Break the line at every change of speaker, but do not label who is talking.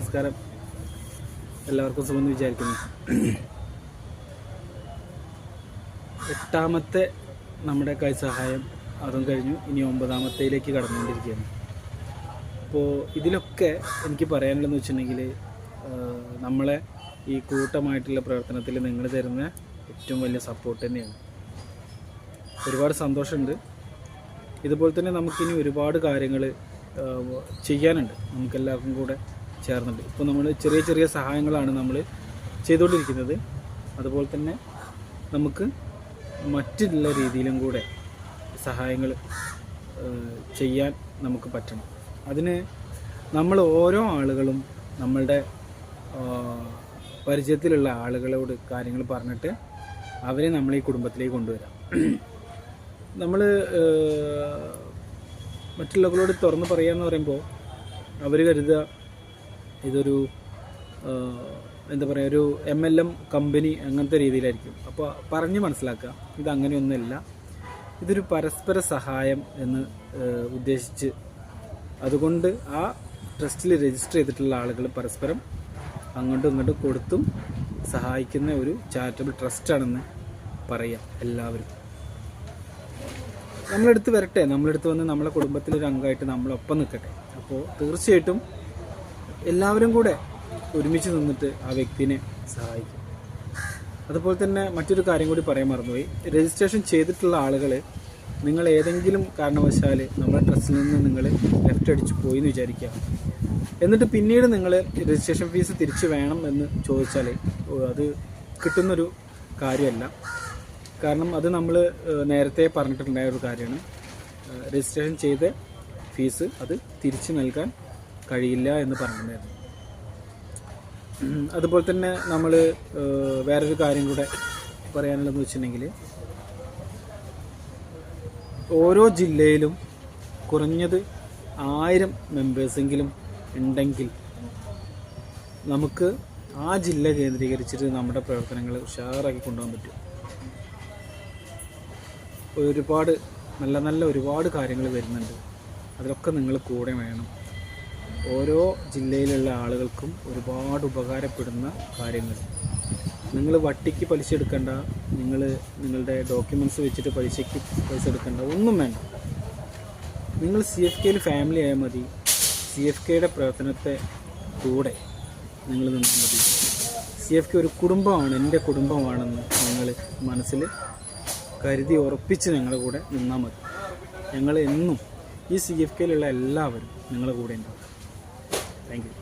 നമസ്കാരം. എല്ലാവർക്കും സുഖമെന്ന് വിചാരിക്കുന്നു. 8ാമത്തെ നമ്മുടെ കൈ സഹായം അതും കഴിഞ്ഞു. ഇനി 9ാമത്തേലേക്ക് കടന്നുകൊണ്ടിരിക്കുകയാണ്. അപ്പോൾ ഇതിലൊക്കെ എനിക്ക് പറയാനുള്ളതെന്ന് വെച്ചിട്ടുണ്ടെങ്കിൽ, നമ്മളെ ഈ കൂട്ടമായിട്ടുള്ള പ്രവർത്തനത്തിൽ നിങ്ങൾ തരുന്ന ഏറ്റവും വലിയ സപ്പോർട്ട് തന്നെയാണ്. ഒരുപാട് സന്തോഷമുണ്ട്. ഇതുപോലെ തന്നെ നമുക്കിനി ഒരുപാട് കാര്യങ്ങൾ ചെയ്യാനുണ്ട്. നമുക്കെല്ലാവർക്കും കൂടെ ചേർന്നുണ്ട്. ഇപ്പോൾ നമ്മൾ ചെറിയ ചെറിയ സഹായങ്ങളാണ് നമ്മൾ ചെയ്തുകൊണ്ടിരിക്കുന്നത്. അതുപോലെ തന്നെ നമുക്ക് മറ്റുള്ള രീതിയിലും കൂടെ സഹായങ്ങൾ ചെയ്യാൻ നമുക്ക് പറ്റണം. അതിന് നമ്മൾ ഓരോ ആളുകളും നമ്മളുടെ പരിചയത്തിലുള്ള ആളുകളോട് കാര്യങ്ങൾ പറഞ്ഞിട്ട് അവരെ നമ്മൾ ഈ കുടുംബത്തിലേക്ക് കൊണ്ടുവരാം. നമ്മൾ മറ്റുള്ളവരോട് തുറന്ന് പറയാമെന്ന് പറയുമ്പോൾ അവർ കരുതുക ഇതൊരു എന്താ പറയുക, ഒരു MLM കമ്പനി അങ്ങനത്തെ രീതിയിലായിരിക്കും. അപ്പോൾ പറഞ്ഞ് മനസ്സിലാക്കുക, ഇതങ്ങനെയൊന്നുമില്ല. ഇതൊരു പരസ്പര സഹായം എന്ന് ഉദ്ദേശിച്ച്, അതുകൊണ്ട് ആ ട്രസ്റ്റിൽ രജിസ്റ്റർ ചെയ്തിട്ടുള്ള ആളുകൾ പരസ്പരം അങ്ങോട്ടും ഇങ്ങോട്ടും കൊടുത്തും സഹായിക്കുന്ന ഒരു ചാരിറ്റബിൾ ട്രസ്റ്റാണെന്ന് പറയാം. എല്ലാവരും നമ്മളെടുത്ത് വരട്ടെ, നമ്മളെടുത്ത് വന്ന് നമ്മളെ കുടുംബത്തിലൊരു അംഗമായിട്ട് നമ്മളൊപ്പം നിൽക്കട്ടെ. അപ്പോൾ തീർച്ചയായിട്ടും എല്ലാവരും കൂടെ ഒരുമിച്ച് നിന്നിട്ട് ആ വ്യക്തിനെ സഹായിക്കും. അതുപോലെ തന്നെ മറ്റൊരു കാര്യം കൂടി പറയാൻ മറന്നുപോയി. രജിസ്ട്രേഷൻ ചെയ്തിട്ടുള്ള ആളുകൾ, നിങ്ങൾ ഏതെങ്കിലും കാരണവശാൽ നമ്മുടെ ട്രസ്റ്റിൽ നിന്ന് നിങ്ങൾ ലെഫ്റ്റ് അടിച്ച് പോയി എന്ന് വിചാരിക്കുക. എന്നിട്ട് പിന്നീട് നിങ്ങൾ രജിസ്ട്രേഷൻ ഫീസ് തിരിച്ച് വേണം എന്ന് ചോദിച്ചാൽ അത് കിട്ടുന്നൊരു കാര്യമല്ല. കാരണം അത് നമ്മൾ നേരത്തെ പറഞ്ഞിട്ടുണ്ടായ ഒരു കാര്യമാണ്. രജിസ്ട്രേഷൻ ചെയ്ത ഫീസ് അത് തിരിച്ച് നൽകാൻ കഴിയില്ല എന്ന് പറഞ്ഞിട്ടുണ്ടായിരുന്നു. അതുപോലെ തന്നെ നമ്മൾ വേറൊരു കാര്യം കൂടെ പറയാനുള്ളതെന്ന് വെച്ചിട്ടുണ്ടെങ്കിൽ, ഓരോ ജില്ലയിലും കുറഞ്ഞത് 1000 മെമ്പേഴ്സെങ്കിലും ഉണ്ടെങ്കിൽ നമുക്ക് ആ ജില്ല കേന്ദ്രീകരിച്ചിട്ട് നമ്മുടെ പ്രവർത്തനങ്ങൾ ഉഷാറാക്കി കൊണ്ടുപോകാൻ പറ്റും. ഒരുപാട് നല്ല നല്ല ഒരുപാട് കാര്യങ്ങൾ വരുന്നുണ്ട്. അതിലൊക്കെ നിങ്ങൾ കൂടെ വേണം. ഓരോ ജില്ലയിലുള്ള ആളുകൾക്കും ഒരുപാട് ഉപകാരപ്പെടുന്ന കാര്യങ്ങൾ. നിങ്ങൾ വട്ടിക്ക് പലിശ എടുക്കേണ്ട, നിങ്ങളുടെ ഡോക്യുമെൻറ്റ്സ് വെച്ചിട്ട് പൈസ എടുക്കേണ്ട, ഒന്നും വേണ്ട. നിങ്ങൾ CFKയിൽ ഫാമിലി ആയാൽ മതി. CFKയുടെ പ്രവർത്തനത്തെ കൂടെ നിങ്ങൾ നിന്നാൽ മതി. CFK ഒരു കുടുംബമാണ്, എൻ്റെ കുടുംബമാണെന്ന് നിങ്ങൾ മനസ്സിൽ കരുതി ഉറപ്പിച്ച് ഞങ്ങളുടെ കൂടെ നിന്നാൽ മതി. ഞങ്ങൾ എന്നും ഈ CFKയിലുള്ള എല്ലാവരും നിങ്ങളുടെ കൂടെ ഉണ്ടാവും. Thank you.